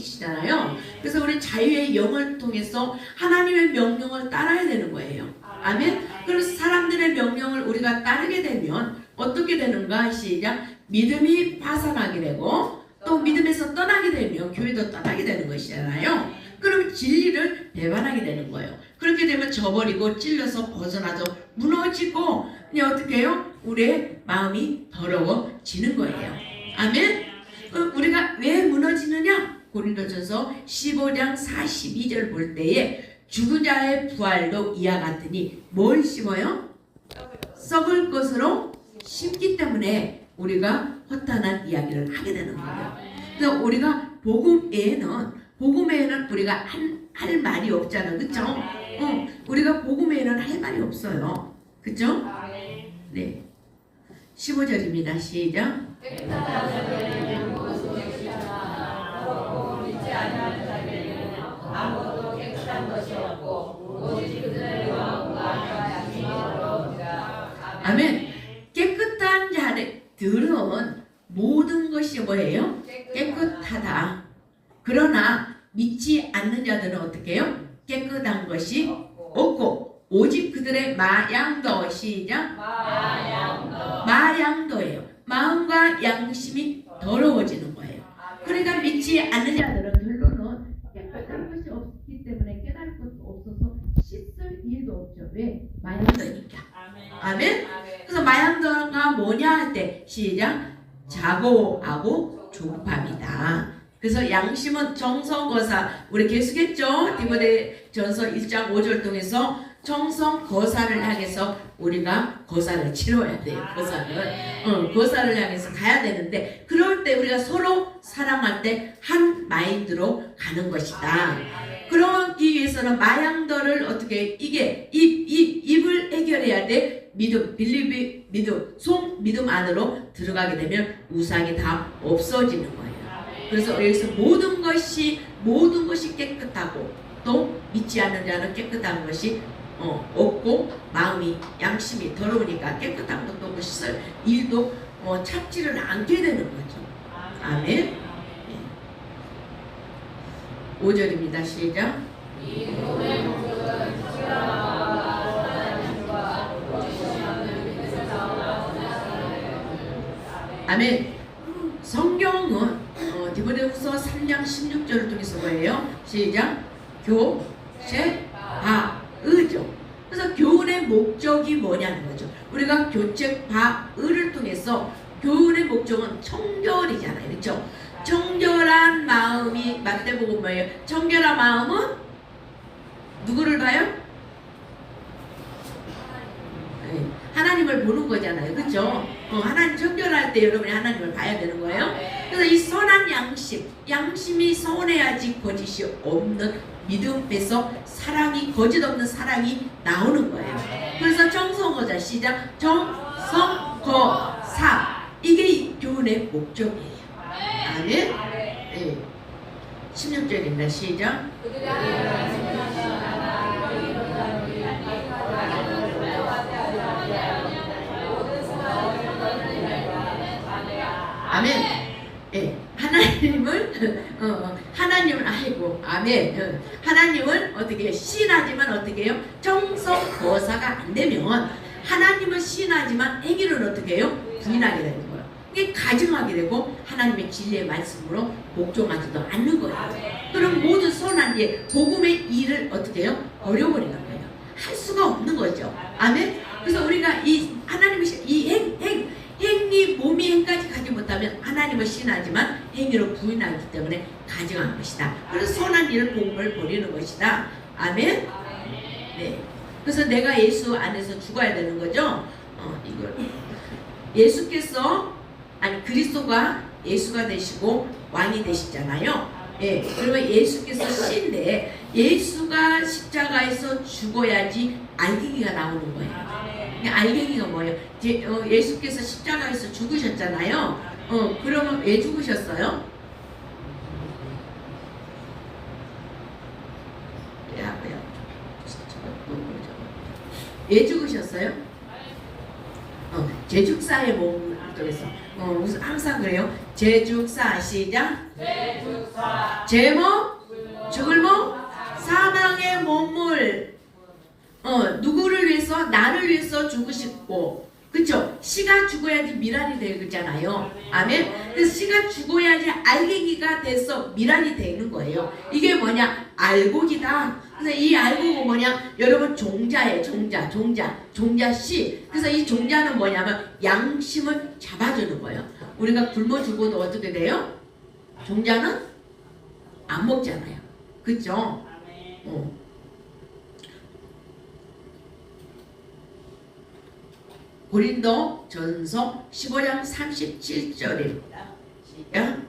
영이시잖아요. 그래서 우리 자유의 영을 통해서 하나님의 명령을 따라야 되는 거예요. 아멘. 그래서 사람들의 명령을 우리가 따르게 되면 어떻게 되는가? 시작. 믿음이 파산하게 되고 또 믿음에서 떠나게 되면 교회도 떠나게 되는 것이잖아요. 그럼 진리를 배반하게 되는 거예요. 그렇게 되면 저버리고 찔려서 벗어나서 무너지고 그냥 어떻게 해요? 우리의 마음이 더러워지는 거예요. 아멘. 우리가 왜 무너지느냐? 고린도전서 15장 42절 볼 때에 죽은 자의 부활도 이와 같으니 뭘 심어요? 썩을 것으로 심기 때문에 우리가 허탄한 이야기를 하게 되는 거예요. 그래서 우리가 복음에는 우리가 할 말이 없잖아, 그렇죠? 우리가 복음에는 할 말이 없어요, 그렇죠? 네, 15절입니다. 시작. 아무것도 깨끗한 것이 없고 오직 그들의 마음과 양심이 더러우니라. 아멘. 깨끗한 자들은 모든 것이 뭐예요? 깨끗하다. 그러나 믿지 않는 자들은 어떻게 해요? 깨끗한 것이 없고 오직 그들의 마양도. 시작. 마양도예요. 마음과 양심이 더러워지는 거예요. 그러니까 믿지 않는 자들은 결론은 깨끗한 것이 없기 때문에 깨달을 것도 없어서 씻을 일도 없죠. 왜? 마양도니까. 아멘. 그래서 마양도가 뭐냐 할 때 시작. 자고하고 조급함이다. 그래서 양심은 정성거사, 우리 계속했죠? 디모데전서 1장 5절 통해서 정성거사를 향해서 우리가 거사를 치러야 돼요. 거사를 향해서 가야 되는데, 그럴 때 우리가 서로 사랑할 때 한 마인드로 가는 것이다. 그러기 위해서는 마양도를 어떻게, 이게 입을 해결해야 돼. 믿음, 빌리비 믿음, 믿음 안으로 들어가게 되면 우상이 다 없어지는 거예요. 그래서 여기서 모든 것이 깨끗하고 또 믿지 않는 자는 깨끗한 것이 없고 마음이 양심이 더러우니까 깨끗한 것도 없고 씻을 일도 찾지를 않게 되는 거죠. 아멘. 5절입니다. 시작. 아멘. 성경은 디모데후서 3장 16절을 통해서 뭐예요? 시작. 교체바의죠. 그래서 교훈의 목적이 뭐냐는 거죠. 우리가 교체바의를 통해서 교훈의 목적은 청결이잖아요, 그렇죠? 청결한 마음이 마태복음 뭐예요? 청결한 마음은 누구를 봐요? 하나님을 보는 거잖아요, 그렇죠? 하나님 청결할 때 여러분이 하나님을 봐야 되는 거예요. 그래서 이 선한 양심이 선해야지 거짓이 없는 믿음에서 사랑이, 거짓 없는 사랑이 나오는 거예요. 그래서 정성거사, 시작. 정성거사, 이게 교훈의 목적이에요. 아멘. 네. 16절입니다. 시작. 아멘. 예, 하나님을 아이고, 아멘. 하나님을 어떻게 신하지만 어떻게 해요? 정성거사가 안 되면 하나님을 신하지만 행위를 어떻게 해요? 부인하게 되는 거예요. 이게 가증하게 되고 하나님의 진리의 말씀으로 복종하지도 않는 거예요. 그럼 모든 선한 일, 복음의 일을 어떻게 해요? 버려버리는 거예요. 할 수가 없는 거죠. 아멘. 그래서 우리가 이 하나님의 행위, 몸이 행까지 가지 못하면 하나님을 신하지만 행위로 부인하기 때문에 가증한 것이다. 그래서 선한 일을 복음을 버리는 것이다. 아멘. 네. 그래서 내가 예수 안에서 죽어야 되는 거죠. 이걸 예수께서 그리스도가 예수가 되시고 왕이 되시잖아요. 예. 그러면 예수께서 신데 예수가 십자가에서 죽어야지 알갱이가 나오는 거예요. 알갱이가 뭐예요? 예수께서 십자가에서 죽으셨잖아요. 그러면 왜 죽으셨어요? 왜 죽으셨어요? 제죽사의 몸 쪽에서 무슨 항상 그래요. 제죽사, 시작. 제죽사 제목 죽을 몸 사망의 몸을 누구를 위해서 나를 위해서 죽으셨고 그쵸? 씨가 죽어야지 미랄이 되잖아요. 아멘. 그래서 씨가 죽어야지 알갱이가 돼서 미랄이 되는 거예요. 이게 뭐냐? 알곡이다. 그래서 이 알곡은 뭐냐? 여러분 종자예요. 종자 씨. 그래서 이 종자는 뭐냐면 양심을 잡아주는 거예요. 우리가 굶어 죽어도 어떻게 돼요? 종자는 안 먹잖아요. 그쵸? 고린도 전서 15장 37절입니다. 시작.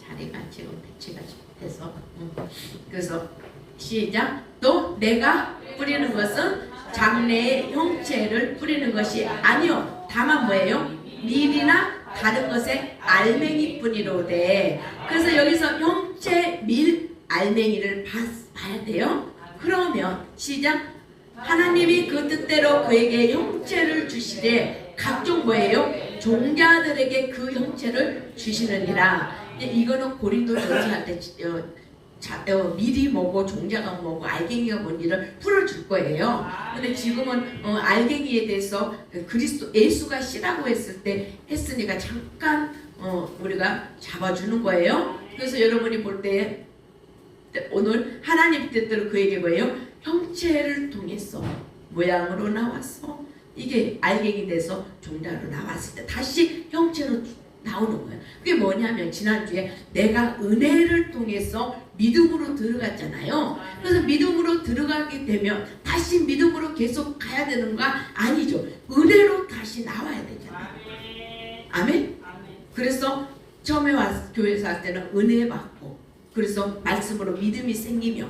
자리가 지금 배치가 돼서 그래서 시작. 또 내가 뿌리는 것은 장래의 형체를 뿌리는 것이 아니요 다만 뭐예요? 밀이나 다른 것의 알맹이 뿐이로되. 그래서 여기서 형체 밀 알맹이를 봐야 돼요. 그러면 시작. 하나님이 그 뜻대로 그에게 형체를 주시되 각종 뭐예요? 종자들에게 그 형체를 주시느니라. 이거는 고린도 전서할 때 밀이 뭐고 종자가 뭐고 알갱이가 뭔지를 풀어줄 거예요. 근데 지금은 알갱이에 대해서 그리스도 예수가 씨라고 했을 때 했으니까 잠깐 우리가 잡아주는 거예요. 그래서 여러분이 볼 때 오늘 하나님 뜻대로 그에게 뭐예요? 형체를 통해서 모양으로 나왔어. 이게 알갱이 돼서 종자로 나왔을 때 다시 형체로 나오는 거예요. 그게 뭐냐면 지난주에 내가 은혜를 통해서 믿음으로 들어갔잖아요. 그래서 믿음으로 들어가게 되면 다시 믿음으로 계속 가야 되는가? 아니죠. 은혜로 다시 나와야 되잖아요. 아멘? 그래서 처음에 교회에서 할 때는 은혜 받고 그래서 말씀으로 믿음이 생기며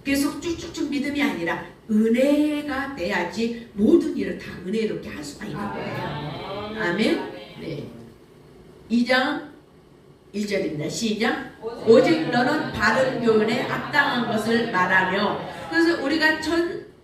계속 쭉쭉쭉 믿음이 아니라 은혜가 돼야지 모든 일을 다 은혜롭게 할 수가 있는 거예요. 아멘? 네. 2장 1절입니다. 시작. 오직 너는 바른 교훈에 합당한 것을 말하며. 그래서 우리가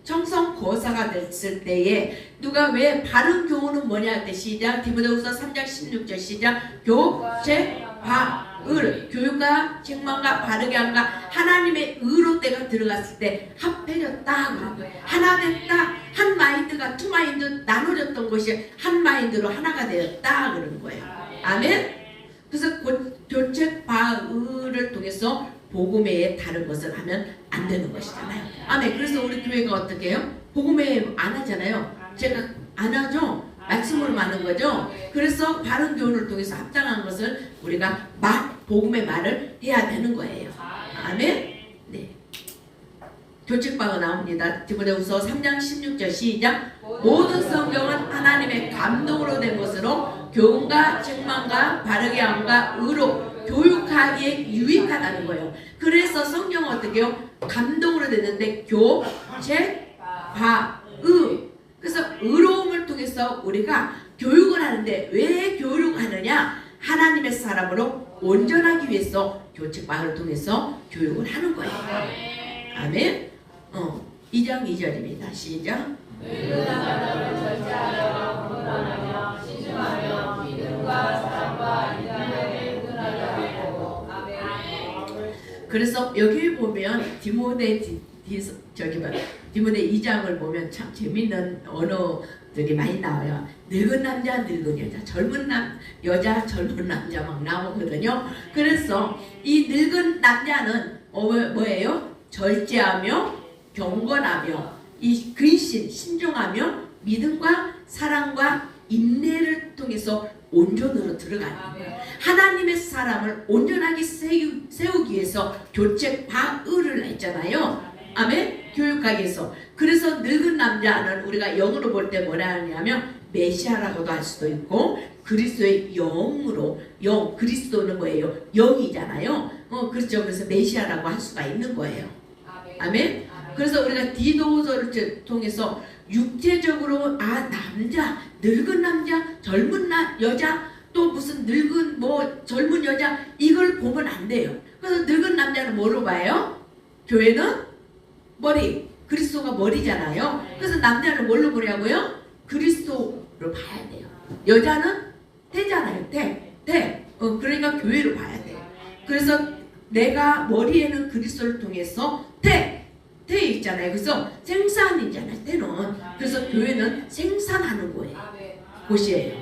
청성 고사가 됐을 때에 누가 왜 바른 교훈은 뭐냐 할 때 시작. 디모데후서 3장 16절 시작. 교체 바을 교육과 책망과 바르게 함과 하나님의 의로 때가 들어갔을 때 합해졌다. 하나 됐다. 한 마인드가 투 마인드 나눠졌던 것이 한 마인드로 하나가 되었다 그러는 거예요. 아멘. 그래서 교책 바을을 통해서 복음회에 다른 것을 하면 안 되는 것이잖아요. 아멘. 그래서 우리 교회가 어떻게 해요? 복음회 안 하잖아요. 제가 안 하죠. 말씀으로 하는 거죠. 그래서 바른 교훈을 통해서 합당한 것을 우리가 복음의 말을 해야 되는 거예요. 아멘. 네. 교책방어 나옵니다. 디모데후서 3장 16절 시작. 모든 성경은 하나님의 감동으로 된 것으로 교훈과 책망과 바르게 함과 의로 교육하기에 유익하다는 거예요. 그래서 성경은 어떻게 해요? 감동으로 됐는데 교체 바의. 그래서 의로움을 통해서 우리가 교육을 하는데 왜 교육하느냐? 하나님의 사람으로 온전하기 위해서 교책방을 통해서 교육을 하는 거예요. 아멘. 2장 2절입니다. 시작. 그래서 여기 보면 디모데 2장을 보면 참 재밌는 언어들이 많이 나와요. 늙은 남자, 늙은 여자, 젊은 여자, 젊은 남자 막 나오거든요. 그래서 이 늙은 남자는 뭐예요? 절제하며 경건하며 이 근신, 신중하며 믿음과 사랑과 인내를 통해서 온전으로 들어가는 거예요. 하나님의 사람을 온전하게 세우기 위해서 교책 바을을 했잖아요. 아멘. 교육하기 위해서. 그래서 늙은 남자는 우리가 영어로 볼 때 뭐라 하냐면 메시아라고도 할 수도 있고 그리스도의 영으로 그리스도는 뭐예요? 영이잖아요. 그렇죠. 그래서 메시아라고 할 수가 있는 거예요. 아멘. 그래서 우리가 디도서를 통해서 육체적으로 남자, 늙은 남자, 젊은 여자, 또 무슨 늙은 젊은 여자 이걸 보면 안 돼요. 그래서 늙은 남자는 뭐로 봐요? 교회는 머리. 그리스도가 머리잖아요. 그래서 남자는 뭘로 보냐고요? 그리스도로 봐야 돼요. 여자는 태잖아요. 태. 그러니까 교회로 봐야 돼요. 그래서 내가 머리에는 그리스도를 통해서 태 있잖아요. 그래서 생산이잖아요. 태는. 그래서 교회는 생산하는 거예요. 곳이에요.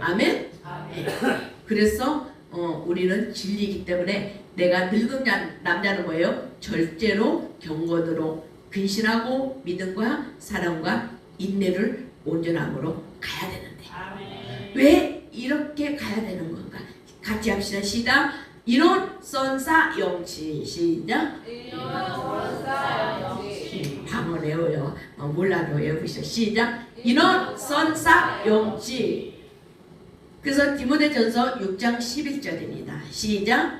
아멘. 네. 그래서 우리는 진리이기 때문에 내가 늙은 남자는 뭐예요? 절제로 경건으로 근신하고 믿음과 사랑과 인내를 온전함으로 가야 되는데 왜 이렇게 가야 되는 건가? 같이 합시다. 시작. 이론 선사 영치. 시작. 방언 외워요. 몰라도 외우시죠. 시작. 이론 선사 영치. 그래서 디모데전서 6장 11절입니다. 시작.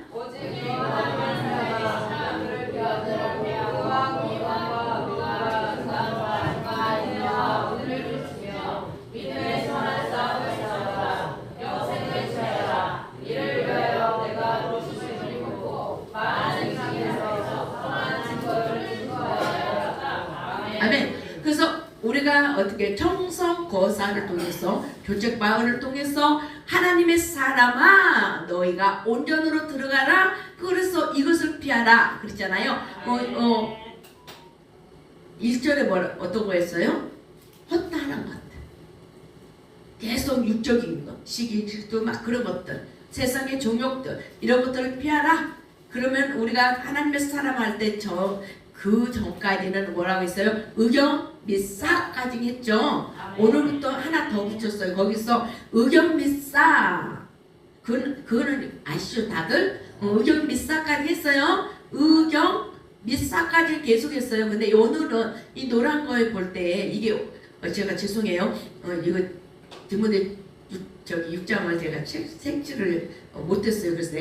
아멘. 그래서 우리가 어떻게 청성 거사를 통해서 교책 바울을 통해서 하나님의 사람아 너희가 온전으로 들어가라. 그래서 이것을 피하라 그랬잖아요. 1절에 어떤 거였어요? 헛다른 것들. 계속 육적인 것, 시기, 질투 막 그런 것들, 세상의 종욕들 이런 것들을 피하라. 그러면 우리가 하나님의 사람 할 때 그 전까지는 뭐라고 했어요? 의경 및 사까지 했죠. 오늘부터 하나 더 붙였어요. 거기서 의경 및 사. 그거는 아시죠 다들? 의경 및 사까지 했어요. 의경 및 사까지 계속 했어요. 근데 오늘은 이 노란 거에 볼 때 이게 제가 죄송해요. 이거 디모데 6장을 제가 색칠을 못했어요. 그래서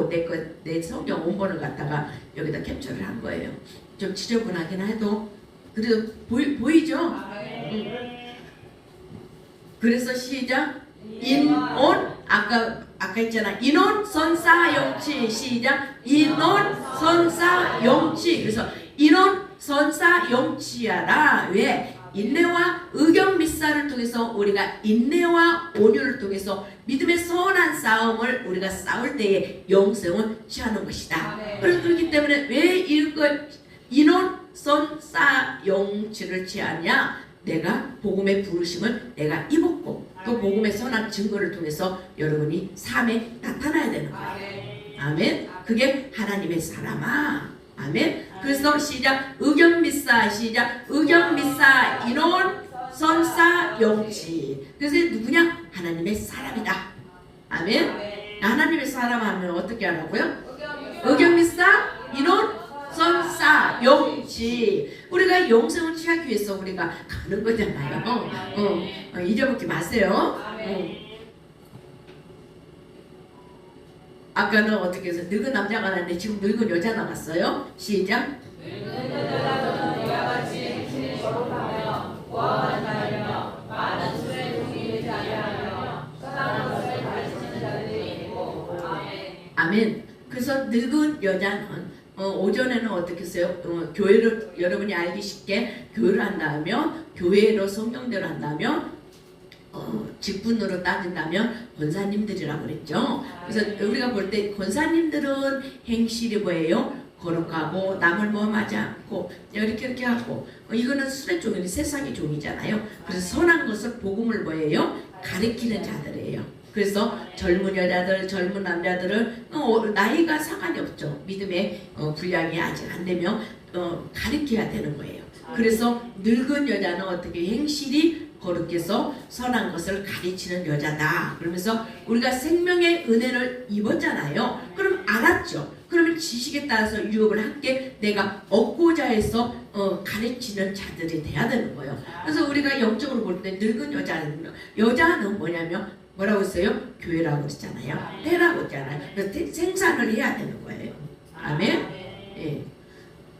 내가 내 성경 원본을 갖다가 여기다 캡처를 한 거예요. 좀 지저분하긴 해도 그래도 보이죠? 그래서 시작. 인온 아까 했잖아. 인온 선사 영치. 시작. 인온 선사 영치. 그래서 인온 선사 영치하라. 왜? 인내와 의경 밋사를 통해서 우리가 인내와 온유를 통해서 믿음의 선한 싸움을 우리가 싸울 때에 영생을 취하는 것이다. 그래서 그렇기 때문에 왜 이걸 인원 선사 영치를 취하냐? 내가 복음의 부르심을 내가 입었고 또 복음의 선한 증거를 통해서 여러분이 삶에 나타나야 되는 거예요. 아멘. 그게 하나님의 사람아. 아멘. 그래서 시작. 의경 밋사. 시작. 의경 밋사 인원 선사 영치. 그래서 누구냐? 하나님의 사람이다. 아멘. 하나님의 사람 하면 어떻게 하라고요? 의경 밋사 인원 선사 영치. 우리가 영생을 취하기 위해서 우리가 가는 거잖아요. 잊어먹지 마세요. 아까는 어떻게 해서 늙은 남자가 나왔는데 지금 늙은 여자 나왔어요. 시작. 늙은 여자가 내가 같이 신이 거룩하며 구원을 하며 많은 수의 종이 되지 아니하며 선한 것을 가르치는 자들이 있고. 아멘. 그래서 늙은 여자는 오전에는 어떻게 했어요? 교회를 여러분이 알기 쉽게 교회를 한다면 교회로 성경대로 한다면 직분으로 따진다면 권사님들이라고 그랬죠. 그래서 우리가 볼 때 권사님들은 행실이 뭐예요? 거룩하고 남을 모함하지 않고 이렇게 하고 이거는 술의 종이 세상의 종이잖아요. 그래서 선한 것을 복음을 뭐예요? 가리키는 자들이에요. 그래서 젊은 여자들, 젊은 남자들은 나이가 상관이 없죠. 믿음의 분량이 아직 안 되면 가리켜야 되는 거예요. 그래서 늙은 여자는 어떻게 행실이 거룩해서 선한 것을 가르치는 여자다. 그러면서 우리가 생명의 은혜를 입었잖아요. 그럼 알았죠. 그러면 지식에 따라서 유업을 함께 내가 얻고자 해서 가르치는 자들이 돼야 되는 거예요. 그래서 우리가 영적으로 볼 때 늙은 여자는 뭐냐면 뭐라고 했어요? 교회라고 했잖아요. 해라고 했잖아요. 그래서 생산을 해야 되는 거예요. 아멘. 예.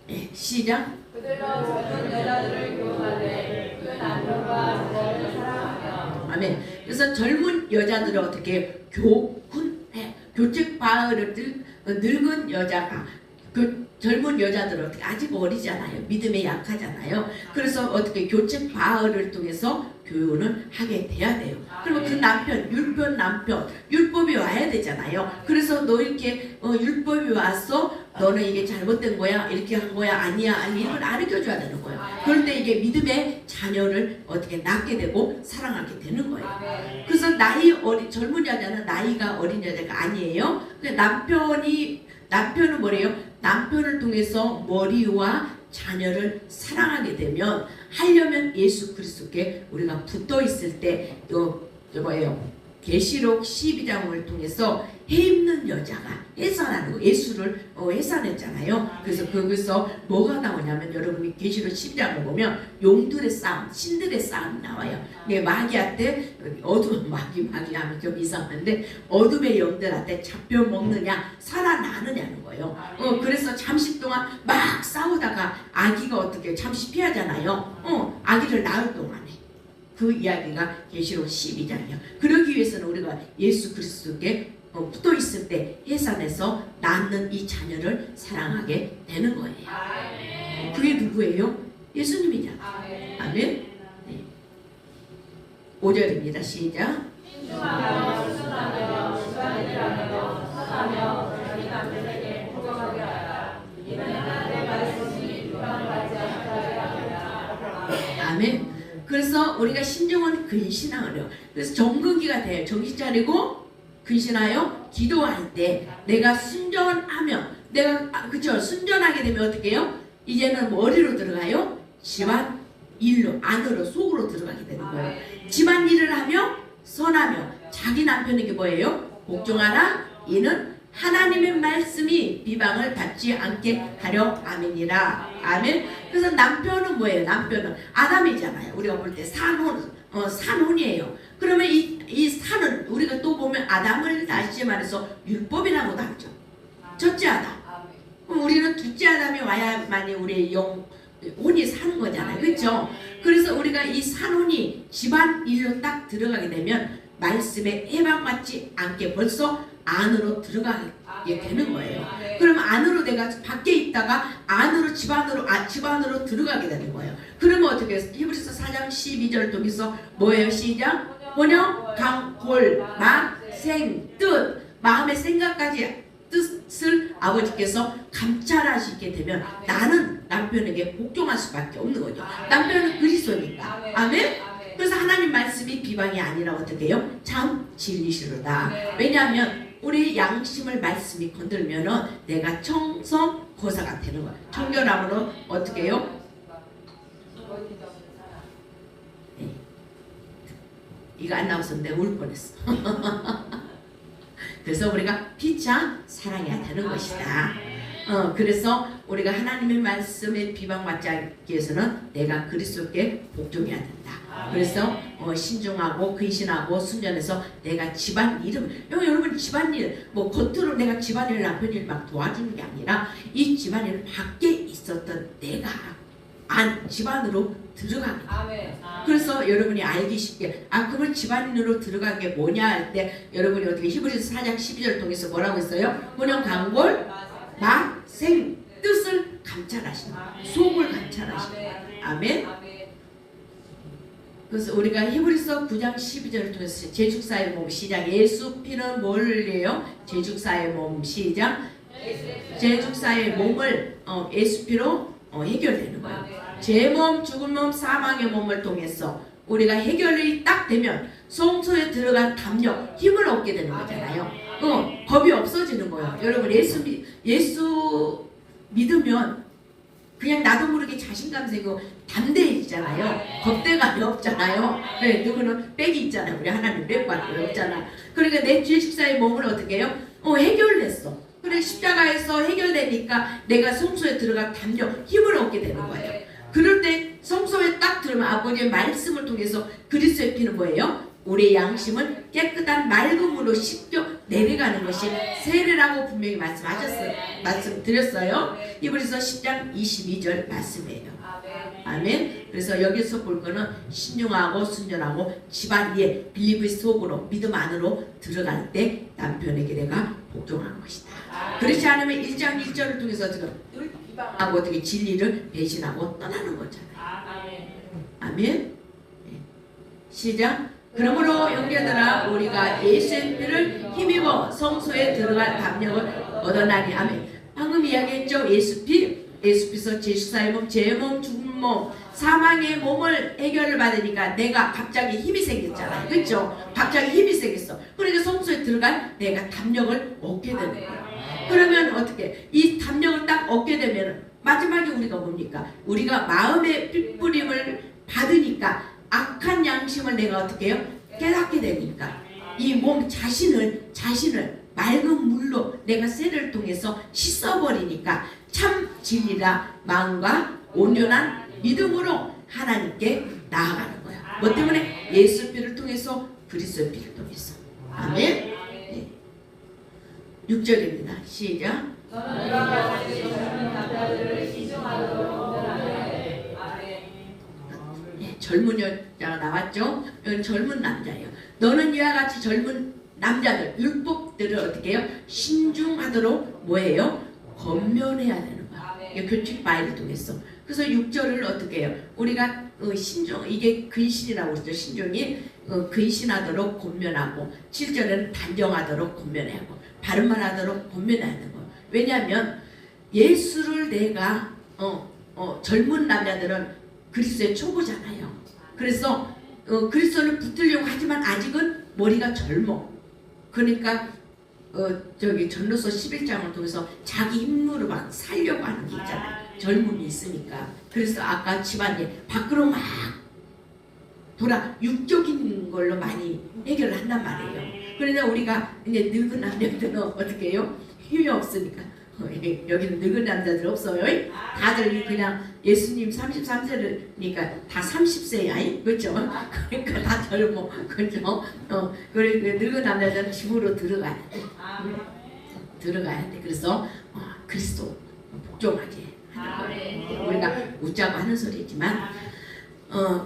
예. 시작. 그들과 젊은 여자들을 교훈하되 그 남편과 자녀를 사랑하며. 아멘. 그래서 젊은 여자들을 어떻게 교훈해? 교책 바울을 늙은 여자가 젊은 여자들은 아직 어리잖아요. 믿음에 약하잖아요. 그래서 어떻게 교체 과을을 통해서 교훈을 하게 돼야 돼요. 그러면 그 남편, 율법이 와야 되잖아요. 그래서 너 이렇게 율법이 왔어? 너는 이게 잘못된 거야? 이렇게 한 거야? 아니야? 아니 이걸 가르쳐줘야 되는 거예요. 그럴 때 이게 믿음의 자녀를 어떻게 낳게 되고 사랑하게 되는 거예요. 그래서 젊은 여자는 나이가 어린 여자가 아니에요. 남편은 뭐래요? 남편을 통해서 머리와 자녀를 사랑하게 되면 하려면 예수 그리스도께 우리가 붙어 있을 때 뭐예요? 계시록 12장을 통해서 해 입는 여자가 해산하는 거, 예수를 해산했잖아요. 그래서 거기서 뭐가 나오냐면 여러분이 계시록 12장을 보면 용들의 싸움, 신들의 싸움이 나와요. 마귀한테 마귀 하면 좀 이상한데 어둠의 영들한테 잡혀 먹느냐 살아나느냐는 거예요. 그래서 잠시 동안 막 싸우다가 아기가 어떻게 잠시 피하잖아요. 아기를 낳을 동안에 그 이야기가 계시록 12장이에요. 그러기 위해서는 우리가 예수 그리스도께 붙어 있을 때 해산해서 낳는 이 자녀를 사랑하게 되는 거예요. 그게 누구예요? 예수님이잖아요. 아멘. 네. 5절입니다. 시작. 신중하며 순하며 주관이라며 선하며 자기 남편에게 복종하게 하라. 이는 하나님의 말씀이 비방을 받지 않게 하리라. 아멘. 그래서 우리가 신중은 근신하려. 그래서 정근기가 돼요. 정신 차리고 근신하여 기도할 때 내가 순전하면 그쵸? 순전하게 되면 어떻게 해요? 이제는 머리로 들어가요? 집안 일로 안으로 속으로 들어가게 되는 거예요. 집안 일을 하며 선하며 자기 남편에게 뭐예요? 복종하라. 이는 하나님의 말씀이 비방을 받지 않게 하려 아멘이라. 아멘. 그래서 남편은 뭐예요? 남편은 아담이잖아요. 우리가 볼 때 산혼이에요. 그러면 이 산은 우리가 또 보면 아담을 다시 말해서 율법이라고도 하죠. 첫째 아담. 그럼 우리는 둘째 아담이 와야만이 우리의 혼이 사는 거잖아요. 그렇죠? 그래서 우리가 이 산혼이 집안 일로 딱 들어가게 되면 말씀에 해방받지 않게 벌써 안으로 들어가게 되는 거예요. 그러면 안으로 내가 밖에 있다가 안으로 집안으로 들어가게 되는 거예요. 그러면 어떻게 해요? 히브리서 4장 12절 통해서 뭐예요? 시작. 번영, 강, 골, 막, 생, 뜻, 마음의 생각까지 뜻을 아버지께서 감찰하시게 되면 나는 남편에게 복종할 수밖에 없는 거죠. 남편은 그리스도니까. 아멘? 그래서 하나님 말씀이 비방이 아니라 어떻게 해요? 참 진리시로다. 왜냐하면 우리 양심을 말씀이 건들면은 내가 청성고사가 되는 거야. 청결함으로 어떻게 해요? 네. 이거 안 나왔었는데 울 뻔했어. 그래서 우리가 피차 사랑해야 되는 것이다. 그래서 우리가 하나님의 말씀에 비방받지 않기 위해서는 내가 그리스도께 복종해야 된다. 그래서 신중하고 근신하고 순전해서 내가 집안 이름 여러분 집안일 겉으로 내가 집안일 남편일 막 도와주는 게 아니라 이 집안일 밖에 있었던 내가 집안으로 들어가게 돼. 그래서 여러분이 알기 쉽게 그걸 집안으로 들어가게 뭐냐 할 때 여러분이 어떻게 히브리서 4장 12절 통해서 뭐라고 했어요? 본영 강골 막 생 뜻을 감찰하시는 속을 감찰하시는 아멘. 그래서 우리가 히브리서 9장 12절을 통해서 제죽사의 몸 시작. 예수 피는 뭘 해요? 제죽사의 몸 시작. 제죽사의 몸을 예수 피로 해결되는 거예요. 제 몸, 죽은 몸, 사망의 몸을 통해서 우리가 해결이 딱 되면 성소에 들어간 담력, 힘을 얻게 되는 거잖아요. 겁이 없어지는 거예요. 여러분 예수 믿으면 그냥 나도 모르게 자신감 생기고 담대해지잖아요. 겁대감이 없잖아요. 네, 누구는 빽이 있잖아요. 우리 하나님 빽밖에 없잖아. 그러니까 내 죄 십사의 몸을 어떻게 해요? 해결됐어. 그래 십자가에서 해결되니까 내가 성소에 들어간 담력, 힘을 얻게 되는 거예요. 그럴 때 성소에 딱 들으면 아버지의 말씀을 통해서 그리스도의 피는 뭐예요? 우리의 양심을 깨끗한 맑음으로 씻겨 내려가는 것이 세례라고 분명히 말씀드렸어요. 히브리서 10장 22절 말씀이에요. 아멘. 그래서 여기서 볼 거는 신중하고 순전하고 집안 위에 빌리브 속으로 믿음 안으로 들어갈 때 남편에게 내가 복종하는 것이다. 그렇지 않으면 1장 1절을 통해서 지금 늘 비방하고 어떻게 진리를 배신하고 떠나는 거잖아요. 아멘. 시작. 그러므로 형제들아 우리가 예수의 피를 힘입어 성소에 들어갈 담력을 얻어나니. 아멘. 방금 이야기했죠. 예수께서 제14의 몸, 제 몸, 죽은 몸, 사망의 몸을 해결을 받으니까 내가 갑자기 힘이 생겼잖아요. 그렇죠? 갑자기 힘이 생겼어. 그러니까 성소에 들어갈 내가 담력을 얻게 되는 거예요. 그러면 어떻게? 이 담력을 딱 얻게 되면 마지막에 우리가 뭡니까? 우리가 마음의 핏부림을 받으니까 악한 양심을 내가 어떻게 해요? 깨닫게 되니까 이 몸 자신을 맑은 물로 내가 세례를 통해서 씻어버리니까 참 진리라 마음과 온전한 믿음으로 하나님께 나아가는 거야. 뭐 때문에? 예수 피를 통해서, 그리스도의 피를 통해서. 아멘. 네. 6절입니다. 시작. 네, 젊은 여자가 나왔죠. 여기 젊은 남자예요. 너는 이와 같이 젊은 남자들 율법들을 어떻게 해요? 신중하도록 뭐예요? 권면해야 되는 거야. 이게 교칙 바이를 통해서. 그래서 6절을 어떻게 해요? 우리가 신중, 이게 근신이라고 그러죠. 신중이 근신하도록 권면하고, 7절에는 단정하도록 권면해야 하고, 바른말 하도록 권면해야 하는 거예요. 왜냐하면 예수를 내가 젊은 남자들은 그리스도의 초보잖아요. 그래서 그리스도를 붙들려고 하지만 아직은 머리가 젊어. 그러니까 저기 전도서 11장을 통해서 자기 힘으로 막 살려고 하는 게 있잖아요. 젊음이 있으니까. 그래서 아까 집안일 밖으로 막 육적인 걸로 많이 해결을 한단 말이에요. 그러나 우리가 이제 늙은 남자들은 어떻게 해요? 힘이 없으니까. 여기는 늙은 남자들 없어요. 다들 그냥 예수님 33세니까 다 30세야. 그렇죠? 그러니까 다 젊어. 그렇죠? 그리고 늙은 남자들은 집으로 들어가야 돼. 들어가야 돼. 그래서 그리스도 복종하게 하는 거예요. 우리가 웃자고 하는 소리지만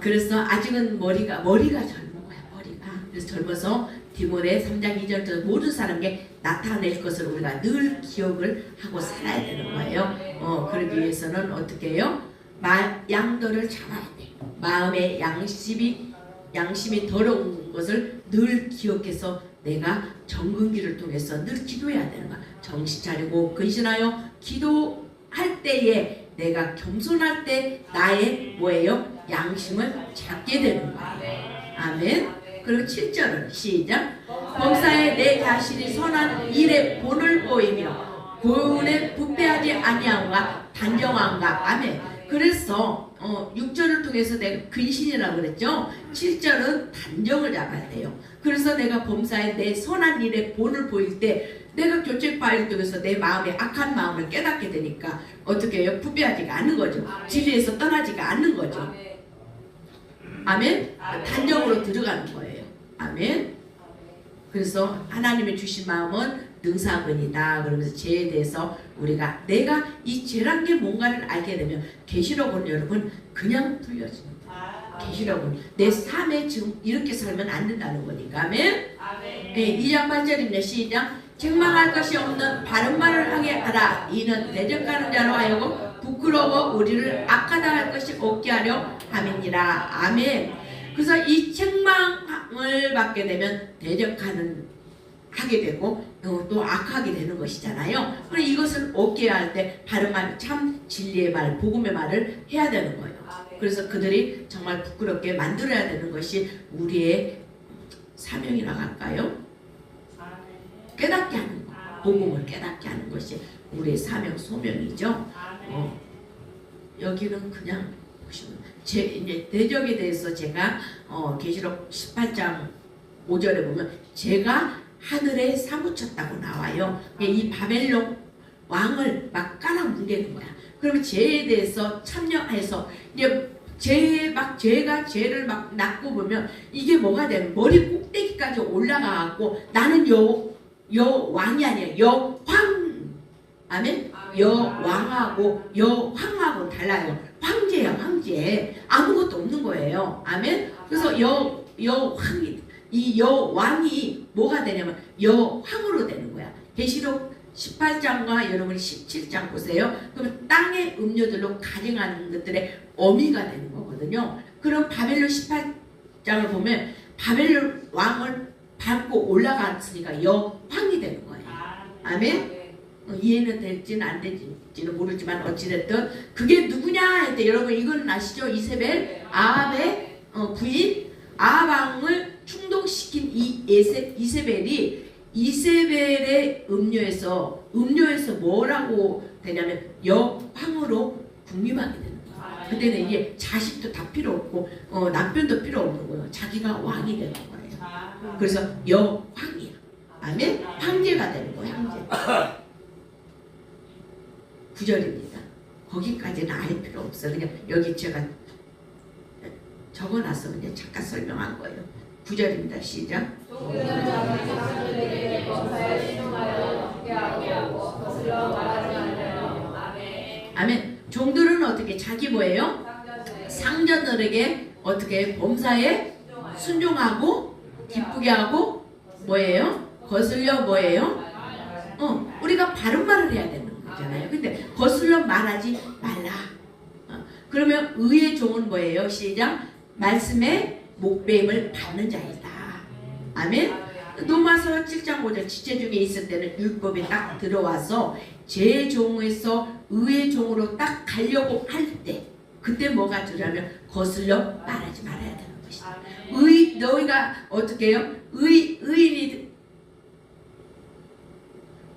그래서 아직은 머리가 젊은 거야. 머리가. 그래서 젊어서 디모데 3장 2절부터 모든 사람에게 나타낼 것을 우리가 늘 기억을 하고 살아야 되는 거예요. 그러기 위해서는 어떻게 해요? 양도를 잡아야 돼. 마음의 양심이 더러운 것을 늘 기억해서 내가 정근기를 통해서 늘 기도해야 되는 거야. 정신 차리고 근신하여 기도할 때에 내가 겸손할 때 나의 뭐예요? 양심을 잡게 되는 거예요. 아멘. 그리고 7절은 시작. 범사에 내 자신이 선한 일의 본을 보이며 고운에 부패하지 아니함과 단정함과. 아멘. 그래서 6절을 통해서 내가 근신이라고 그랬죠. 7절은 단정을 잡아야 돼요. 그래서 내가 범사에 내 선한 일의 본을 보일 때 내가 교책 파일을 통해서 내 마음의 악한 마음을 깨닫게 되니까 어떻게 해요? 부패하지가 않는 거죠. 진리에서 떠나지가 않는 거죠. 아멘. 단정으로 들어가는 거예요. 아멘. 그래서 하나님이 주신 마음은 능사근이다. 그러면서 죄에 대해서 내가 이 죄란 게 뭔가를 알게 되면 계시록은 여러분 그냥 풀려지는 거예요. 계시록은 내 삶에 지금 이렇게 살면 안 된다는 거니까. 아멘. 네, 2장 8절입니다. 시작. 책망할 것이 없는 바른 말을 하게 하라. 이는 대적하는 자로 하여금 부끄러워 우리를 악하다 할 것이 없게 하려 함이니라. 아멘. 그래서 이 책망을 받게 되면 하게 되고 또 악하게 되는 것이잖아요. 그래 이것을 없게 할 때 바른 말, 참 진리의 말, 복음의 말을 해야 되는 거예요. 그래서 그들이 정말 부끄럽게 만들어야 되는 것이 우리의 사명이라고 할까요? 깨닫게 하는 거, 복음을 깨닫게 하는 것이 우리의 사명, 소명이죠. 여기는 그냥 보시면 이제 대적에 대해서 제가 계시록 18장 5절에 보면 제가 하늘에 사무쳤다고 나와요. 이 바벨론 왕을 막 깔아뭉개는 거야. 그러면 죄에 대해서 참여해서 이제 죄가 죄를 막 낳고 보면 이게 뭐가 되면 머리 꼭대기까지 올라가고 나는 여왕이 아니에요. 여황. 아멘. 여왕하고 여황하고 달라요. 황제야, 황제. 아무것도 없는 거예요. 아멘. 그래서 여왕이, 이 여왕이 뭐가 되냐면 여황으로 되는 거야. 계시록 18장과 여러분이 17장 보세요. 그러면 땅의 음료들로 가증하는 것들의 어미가 되는 거거든요. 그럼 바벨론 18장을 보면 바벨론 왕을 밟고 올라갔으니까 여황이 되는 거예요. 아멘. 이해는 될지는 안 될지는 모르지만 어찌됐든 그게 누구냐 할 때 여러분 이건 아시죠? 이세벨 아합의 부인 아합 왕을 충동시킨 이 이세벨이 이세벨의 음료에서 뭐라고 되냐면 여황으로 국립하게 되는 거예요. 그때는 이게 자식도 다 필요 없고 남편도 필요 없는 거예요. 자기가 왕이 되는 거예요. 그래서 여황이야. 아멘. 황제가 되는 거예요. 황제. 9절입니다. 거기까지는 알 필요 없어. 그냥 여기 제가 적어놨어. 그냥 잠깐 설명한 거예요. 9절입니다. 시작. 아멘. 종들은 어떻게 자기 뭐예요? 상전들에게 어떻게 범사에 순종하고 기쁘게 하고 뭐예요? 거슬려 뭐예요? 우리가 바른 말을 해야 되는 거잖아요. 근데 거슬려 말하지 말라. 그러면 의의 종은 뭐예요? 시작. 말씀의 목배임을 받는 자이다. 아멘. 로마서 7장 5절 지체 중에 있을 때는 율법이 딱 들어와서 제 종에서 의의 종으로 딱 가려고 할 때 그때 뭐가 들으면 거슬려 말하지 말아야 되는 것이다. 너희가 어떻게 해요? 의인이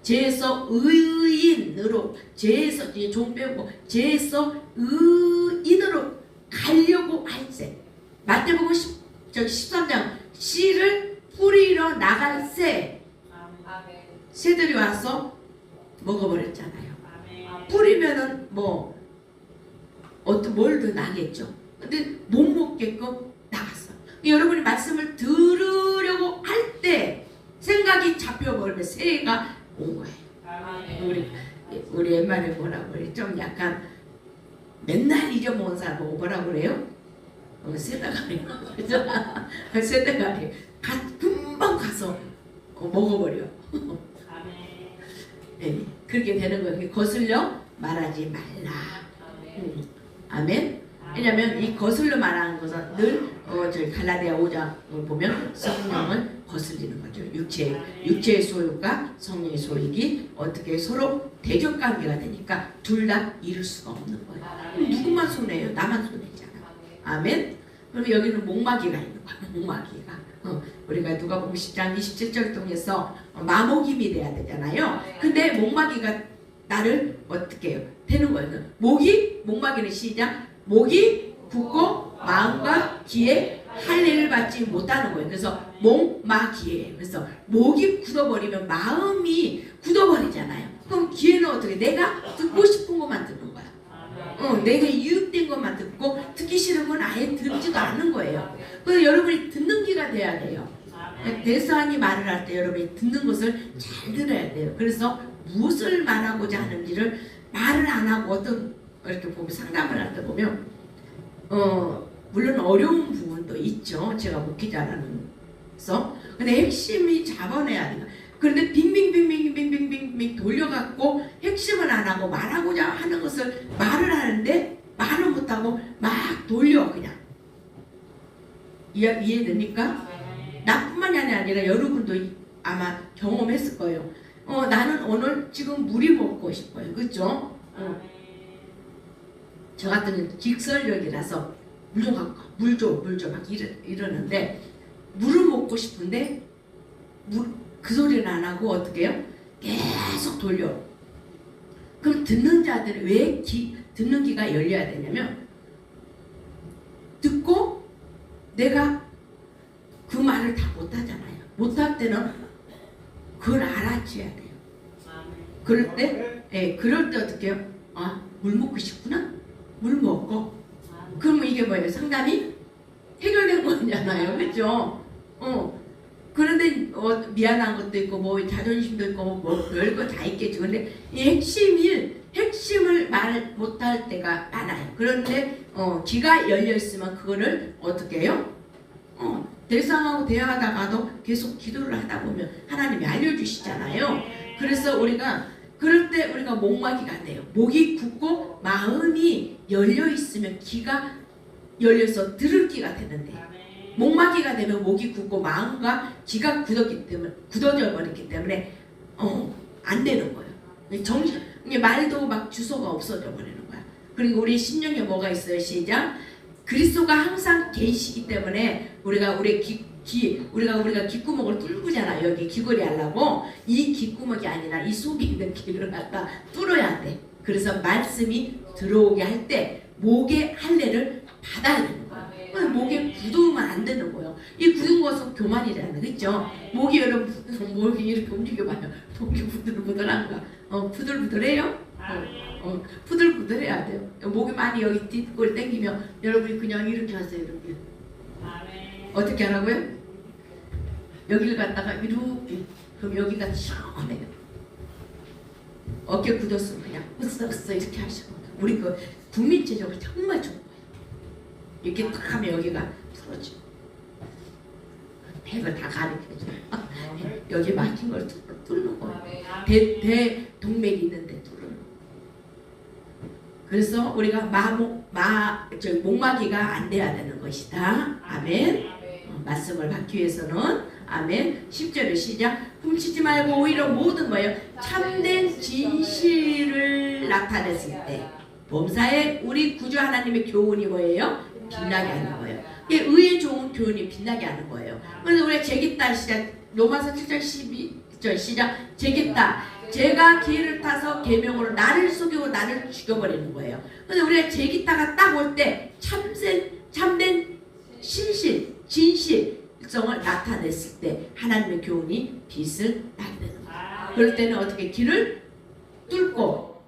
죄에서 의인으로 죄에서 종 빼고 죄에서 의인으로 가려고 할 때 마태복음 13장 씨를 뿌리러 나갈 새들이 와서 먹어버렸잖아요. 뿌리면은 뭐 뭘 더 나겠죠. 근데 못 먹게끔 나갔어. 여러분이 말씀을 들으려고 할 때 생각이 잡혀버리면 새가 온 거예요. 우리 옛말에 뭐라고 그래? 좀 약간 맨날 잊어먹은 사람 보고 뭐라고 그래요? 새다가리. 새다가리. 금방 가서 먹어버려. 네, 그렇게 되는 거예요. 거슬려 말하지 말라. 아멘. 왜냐하면 이 거슬러 말하는 것은 늘 저희 갈라디아 5장을 보면 성령을 거슬리는 거죠. 육체의 소유가 성령의 소유기 어떻게 서로 대적관계가 되니까 둘 다 이룰 수가 없는 거예요. 누구만 손해요? 나만 손해잖아. 아멘. 그럼 여기는 목마귀가 있는 거야. 목마귀가. 우리가 누가복음 10장 27절 통해서 마모김이 돼야 되잖아요. 근데 목마귀가 나를 어떻게 해요? 되는 거예요. 목마귀는 시작. 목이 굳고 마음과 귀에 할례를 받지 못하는 거예요. 그래서 목마귀예요. 그래서 목이 굳어버리면 마음이 굳어버리잖아요. 그럼 귀에는 어떻게? 내가 듣고 싶은 것만 듣는 거야. 내가 유익된 것만 듣고 듣기 싫은 건 아예 듣지도 않는 거예요. 그래서 여러분이 듣는 귀가 돼야 돼요. 대사하니 말을 할 때 여러분이 듣는 것을 잘 들어야 돼요. 그래서 무엇을 말하고자 하는지를 말을 안 하고 이렇게 보면 상담을 할 때 보면 물론 어려운 부분도 있죠. 제가 목회자라서. 근데 핵심이 잡아내야 돼요. 그런데 빙빙빙빙빙빙빙빙 돌려갖고 핵심을 안 하고 말하고자 하는 것을 말을 하는데 말을 못하고 막 돌려 그냥. 이해됩니까? 나뿐만이 아니라 여러분도 아마 경험했을 거예요. 나는 오늘 지금 물이 먹고 싶어요. 그렇죠? 저 같은 경우는 직설력이라서 물 좀 갖고 물 줘 막 이러는데 물을 먹고 싶은데 그 소리는 안 하고 어떻게 해요? 계속 돌려. 그럼 듣는 자들은 왜 듣는 귀가 열려야 되냐면 듣고 내가 그 말을 다 못하잖아요. 못할 때는 그걸 알아줘야 돼요. 그럴 때 어떻게 해요? 물 먹고 싶구나? 물 먹고. 그러면 이게 뭐예요? 상담이 해결된 거잖아요. 그죠? 그런데 그런데 미안한 것도 있고 뭐 자존심도 있고 뭐 별거 다 있겠죠. 근데 이 핵심을 말 못할 때가 많아요. 그런데 귀가 열려 있으면 그거를 어떻게 해요? 대상하고 대화하다가도 계속 기도를 하다 보면 하나님이 알려주시잖아요. 그래서 우리가 그럴 때 우리가 목마귀가 돼요. 목이 굳고 마음이 열려 있으면 귀가 열려서 들을 귀가 되는데, 목마귀가 되면 목이 굳고 마음과 귀가 굳어져 버렸기 때문에 안 되는 거예요. 말도 막 주소가 없어져 버리는 거야. 그리고 우리 심령에 뭐가 있어요? 시작. 그리스도가 항상 계시기 때문에 우리가 귓구멍을 뚫고잖아. 여기 귀걸이 하려고. 이 귓구멍이 아니라 이 속에 있는 귀를 갖다 뚫어야 돼. 그래서 말씀이 들어오게 할 때 목의 할례를 받아야 되는 거야. 목에 굳으면 안 되는 거예요. 이 굳은 것은 교만이라는 거 있죠. 목이 여러분 목이 이렇게 움직여봐요. 목이 부들부들한가? 부들부들해요? 부들부들해야 돼요. 목이 많이 여기 뒷골 당기면 여러분이 그냥 이렇게 하세요. 이렇게. 어떻게 하라고요? 여기를 갖다가 이렇게. 그럼 여기가 시원해요. 어깨 굳었으면 그냥 으쓱으쓱 이렇게 하시고. 우리 그 국민체적으로 정말 좋은 거예요. 이렇게 딱 하면 여기가 풀어지고. 배를 다 가리켜줘요. 여기 막힌 걸 뚫는 거예요. 대동맥이 있는데 뚫는 거예요. 그래서 우리가 목마귀가 안 돼야 되는 것이다. 아멘. 말씀을 받기 위해서는 아멘. 10절에 시작. 훔치지 말고 오히려 모든 거예요. 참된 진실을 나타냈을 때 범사에 우리 구주 하나님의 교훈이 뭐예요? 빛나게 하는 거예요. 이게 의의 좋은 교훈이 빛나게 하는 거예요. 그래서 우리가 제깃다 시작. 로마서 7절 12절 시작. 제깃다. 제가 기회를 타서 계명으로 나를 속이고 나를 죽여버리는 거예요. 그래서 우리가 제깃다가 딱 올 때 참된 진실성을 나타냈을 때 하나님의 교훈이 빛을 나게 되는 거예요. 그럴 때는 어떻게 길을 뚫고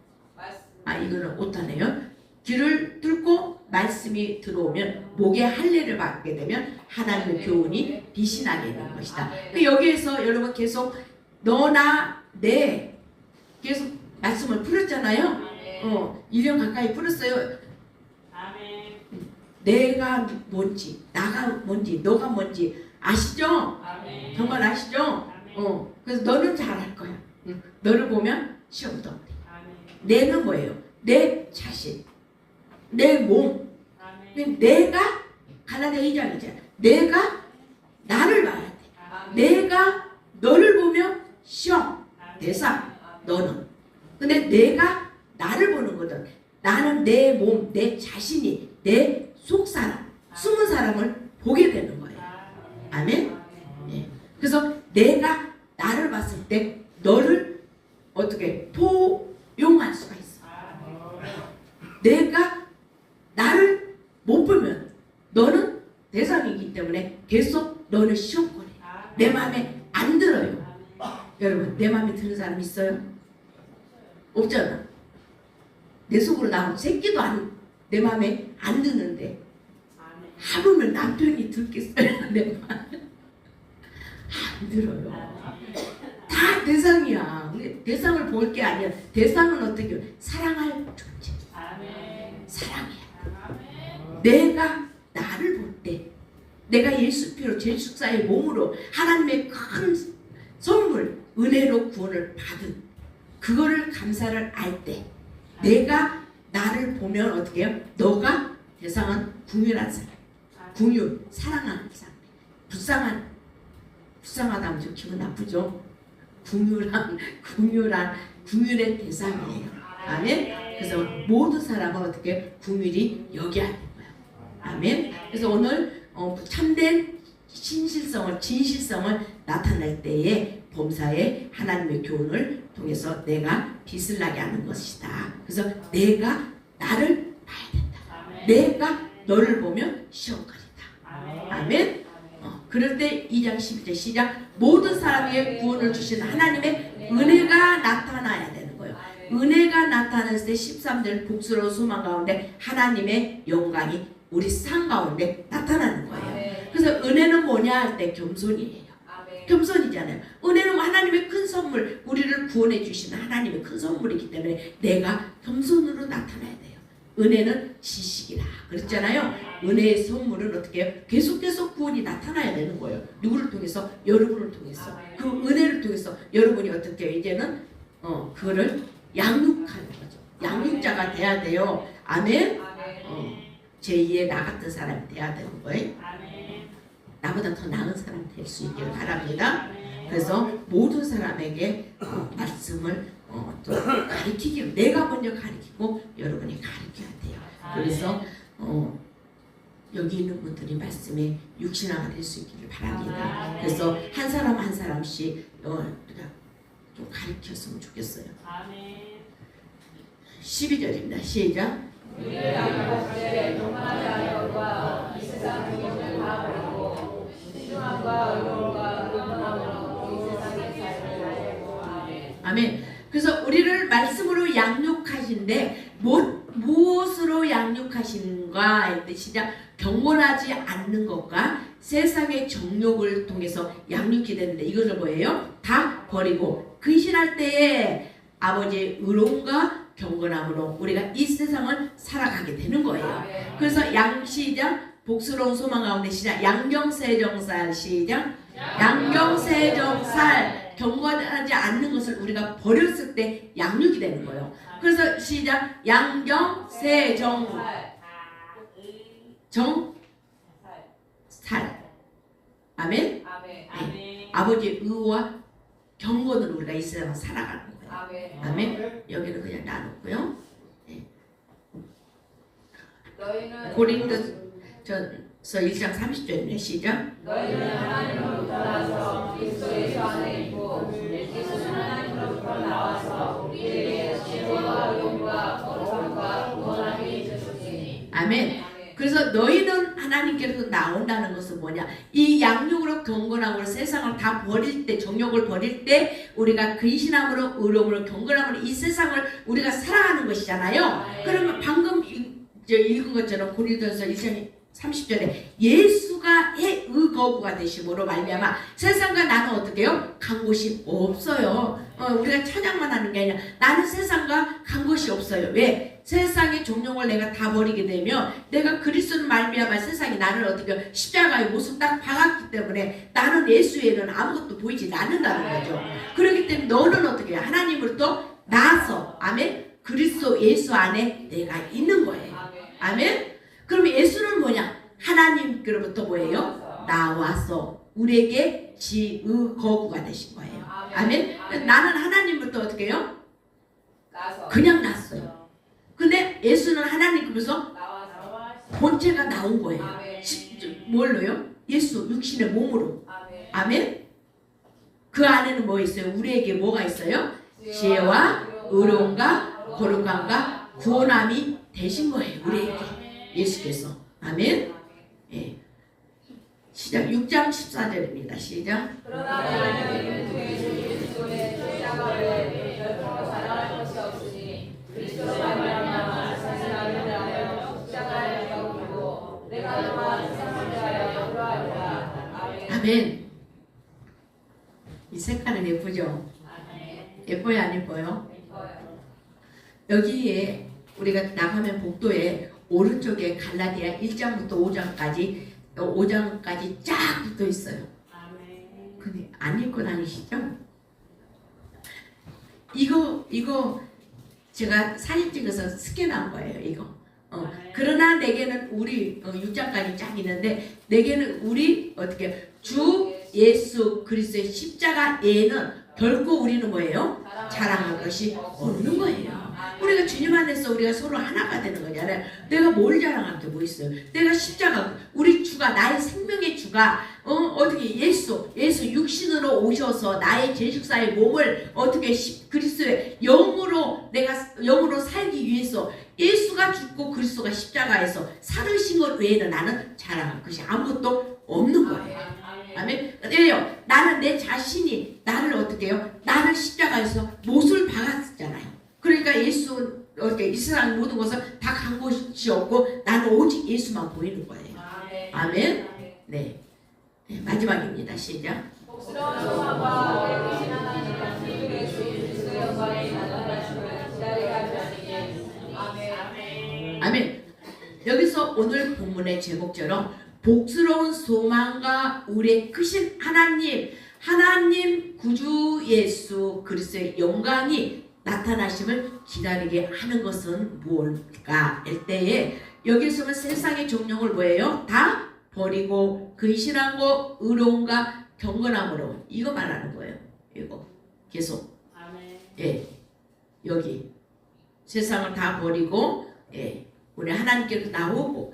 이거는 오타네요. 길을 뚫고 말씀이 들어오면 목에 할례를 받게 되면 하나님의 교훈이 빛이 나게 되는 것이다. 여기에서 여러분 계속 너나 내 계속 말씀을 풀었잖아요. 1년 가까이 풀었어요. 내가 뭔지, 나가 뭔지, 너가 뭔지 아시죠? 정말 아시죠? 그래서 너는 잘할 거야. 너를 보면 시험도 안 돼. 내는 뭐예요? 내 자신, 내 몸. 내가 갈라디아 2장이잖아. 내가 나를 봐야 돼. 내가 너를 보면 시험, 대상, 너는. 근데 내가 나를 보는 거든. 나는 내 몸, 내 자신이, 내 속사람, 숨은 사람을 보게 되는 거예요. 아멘? 네. 그래서 내가 나를 봤을 때 너를 어떻게 포용할 수가 있어. 내가 나를 못 보면 너는 대상이기 때문에 계속 너를 시험거려. 내 마음에 안 들어요. 여러분, 내 마음에 드는 사람 있어요? 없잖아. 내 속으로 나온 새끼도 내 마음에 안 드는데 하루는 남편이 듣겠어요. 내 마음에 안 들어요. 다 대상이야. 대상을 볼 게 아니야. 대상은 어떻게 해요? 사랑할 존재. 사랑이야. 내가 나를 볼 때 내가 예수 피로 죄 축사의 몸으로 하나님의 큰 선물 은혜로 구원을 받은 그거를 감사를 알 때 내가 나를 보면 어떻게 해요? 너가 대상은 궁유란 사람, 궁유, 사랑하는 사람, 불쌍하다면 좀 기분 나쁘죠? 궁유의 대상이에요. 아멘. 그래서 모든 사람은 어떻게 궁유리 여겨야 되는 거예요. 아멘. 그래서 오늘 참된 진실성을 나타낼 때에 범사에 하나님의 교훈을 통해서 내가 빛을 나게 하는 것이다. 그래서 내가 나를 봐야 된다. 내가 너를 보면 시험거리다. 아멘. 그럴 때 2장 11절 시작. 모든 사람에게 구원을 주시는 하나님의 은혜가 나타나야 되는 거예요. 은혜가 나타났을 때 13절 복스러운 소망 가운데 하나님의 영광이 우리 삶 가운데 나타나는 거예요. 그래서 은혜는 뭐냐 할 때 겸손이에요. 겸손이잖아요. 은혜는 하나님의 큰 선물, 우리를 구원해 주시는 하나님의 큰 선물이기 때문에 내가 겸손으로 나타나야 돼요. 은혜는 지식이라 그랬잖아요. 은혜의 선물은 어떻게 해요? 계속 구원이 나타나야 되는 거예요. 누구를 통해서? 여러분을 통해서. 그 은혜를 통해서 여러분이 어떻게 해요? 이제는 그거를 양육하는 거죠. 양육자가 돼야 돼요. 아멘. 제2의 나 같은 사람이 돼야 되는 거예요. 나보다 더 나은 사람이 될 수 있기를 바랍니다. 그래서 모든 사람에게 말씀을 또 가르치기, 내가 먼저 가르치고 여러분이 가르쳐야 돼요. 그래서 여기 있는 분들이 말씀에 육신화가 될 수 있기를 바랍니다. 그래서 한 사람 한 사람씩 좀 가르쳤으면 좋겠어요. 12절입니다. 시작. 아멘. 그래서 우리를 말씀으로 양육하신데 무엇으로 양육하신가 했는데 시작. 경건하지 않는 것과 세상의 정욕을 통해서 양육이 되는데 이것을 뭐예요? 다 버리고 근신할 때에 아버지의 의로움과 경건함으로 우리가 이 세상을 살아가게 되는 거예요. 그래서 양시작 복스러운 소망 가운데 시작. 양경세정살 시작. 양경세정살 경건하지 않는 것을 우리가 버렸을 때 양육이 되는 거예요. 그래서 시작. 양경세정살 아멘. 네. 아버지의 의와 경건으로 우리가 이 세상을 살아가는 거예요. 아멘. 여기는 그냥 놔놓고요. 네. 고린도전서 1장 30절입니다. 시작. 너희는 하나님으로부터 나서 그리스도 예수 안에 있고 예수는 하나님으로부터 나와서 우리에게 지혜와 의용과 거룩함과 구원함이 있으시니. 아멘. 그래서 너희는 하나님께로서 나온다는 것은 뭐냐? 이 양육으로 경건함으로 세상을 다 버릴 때, 정욕을 버릴 때 우리가 근신함으로 의로움으로 경건함으로 이 세상을 우리가 살아가는 것이잖아요. 그러면 방금 읽은 것처럼 고린도전서 1장 30절에 예수가 의거구가 되심으로 말미암아 세상과 나는 어떻게 해요? 간 곳이 없어요. 우리가 찬양만 하는 게 아니라 나는 세상과 간 곳이 없어요. 왜? 세상의 종용을 내가 다 버리게 되면 내가 그리스도를 말미암아 세상이 나를 어떻게 십자가의 모습 딱 박았기 때문에 나는 예수에는 아무것도 보이지 않는다는 거죠. 그렇기 때문에 너는 어떻게 해요? 하나님으로부터 나서 아멘? 그리스도 예수 안에 내가 있는 거예요. 아멘? 그럼 예수는 뭐냐? 하나님께로부터 뭐예요? 나와서 우리에게 지의거구가 되신 거예요. 아멘? 나는 하나님부터 어떻게 해요? 그냥 났어요. 근데 예수는 하나님께로서 본체가 나온 거예요. 뭘로요? 예수 육신의 몸으로. 아멘? 그 안에는 뭐 있어요? 우리에게 뭐가 있어요? 지혜와 의로움과 거룩함과 구원함이 되신 거예요. 우리에게 예수께서. 아멘? 예. 시작 6장 14절입니다. 시작. 그러나 너희는 그리스도의 십자가를 별도로 자랑할 것이 없으니 그리스도로 말미암아 자신을 위하여 십자가를 겪고 내가 또한 세상을 위하여 그러하리라. 아멘. 이 색깔은 예쁘죠? 예뻐요, 안 예뻐요? 여기에 우리가 나가면 복도에 오른쪽에 갈라디아 1장부터 5장까지 쫙 붙어 있어요. 근데 안 읽고 다니시죠? 이거 제가 사진 찍어서 스캔한 거예요. 이거. 그러나 내게는 우리 6장까지 쫙 있는데 내게는 우리 어떻게 주 예수 그리스도의 십자가에는 결코 우리는 뭐예요? 자랑할 것이 없는 거예요. 우리가 주님 안에서 우리가 서로 하나가 되는 거잖아요. 내가 뭘 자랑할 게 뭐 있어요? 내가 십자가, 우리 주가, 나의 생명의 주가 어떻게 예수 육신으로 오셔서 나의 죄식사의 몸을 어떻게 그리스도의 영으로 내가 영으로 살기 위해서 예수가 죽고 그리스도가 십자가에서 살으신 것 외에는 나는 자랑할 것이 아무것도 없는 거예요. 아멘. 왜요? 나는 내 자신이 나를 어떻게 해요? 나를 십자가에서 못을 박았잖아요. 그러니까 예수 어떻게 이 세상 모든 것을 다 간 곳이 없고 나는 오직 예수만 보이는 거예요. 아멘. 네. 마지막입니다. 시작. 복스러운 소망과 우리의 크신 하나님 우리 예수 그리스도의 영광이 나타나심을 기다리게 하지 아니게. 아멘. 아멘. 여기서 오늘 본문의 제목처럼 복스러운 소망과 우리의 크신 하나님 구주 예수 그리스도의 영광이 나타나심을 기다리게 하는 것은 무엇일까? 할 때에 여기서는 세상의 정령을 뭐예요? 다 버리고 근신함과 의로움과 경건함으로 이거 말하는 거예요. 이거 계속 예 여기 세상을 다 버리고 예 우리 하나님께로 나오고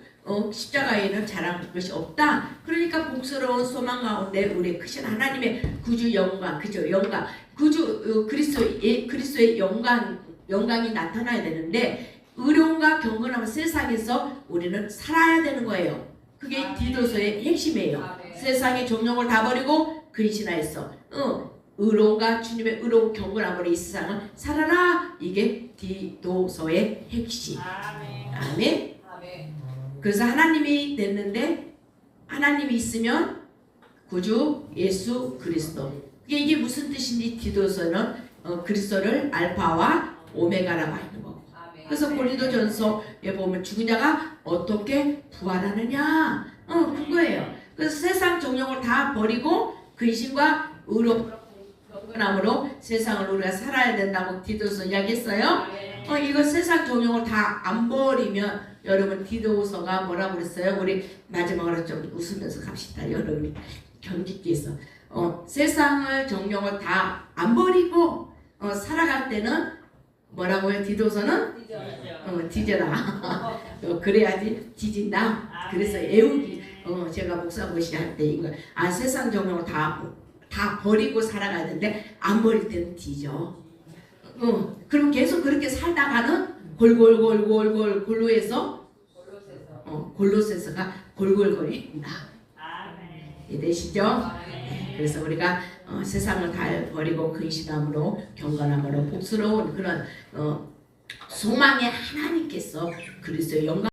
십자가에는 자랑할 것이 없다. 그러니까 복스러운 소망 가운데 우리 크신 하나님의 구주 영광, 그죠? 영광, 구주 그리스도의 영광이 나타나야 되는데 의로움과 경건함은 세상에서 우리는 살아야 되는 거예요. 그게 디도서의 핵심이에요. 세상의 정욕을 다 버리고 근신하였어. 의로움과 주님의 의로운 경건함으로 이 세상을 살아라. 이게 디도서의 핵심. 아멘. 그래서 하나님이 됐는데 하나님이 있으면 구주 예수 그리스도. 이게 무슨 뜻인지 디도서는 그리스도를 알파와 오메가라고 하는 거고. 그래서 고린도전서에 보면 죽은 자가 어떻게 부활하느냐. 그거예요. 그래서 세상 정욕을 다 버리고 근신과 의로 경건함으로 세상을 우리가 살아야 된다고 디도서 이야기했어요. 이거 세상 정욕을 다 안 버리면 여러분 디도서가 뭐라고 그랬어요? 우리 마지막으로 좀 웃으면서 갑시다. 여러분이 경직기에서 세상을 정욕을 다 안 버리고 살아갈 때는 뭐라고요? 디도서는 뒤져라. 그래야지 뒤진다. 그래서 애우기. 제가 목사고시 할 때 이거 세상 정욕을 다 버리고 살아가야 되는데 안 버릴 때는 뒤져. 그럼 계속 그렇게 살다가는 골골골골골골로에서 골로새서가 골골거린다. 이해되시죠? 그래서 우리가 세상을 다 버리고 근신함으로 경건함으로 복스러운 그런 소망의 하나님께서 그리스도의 영광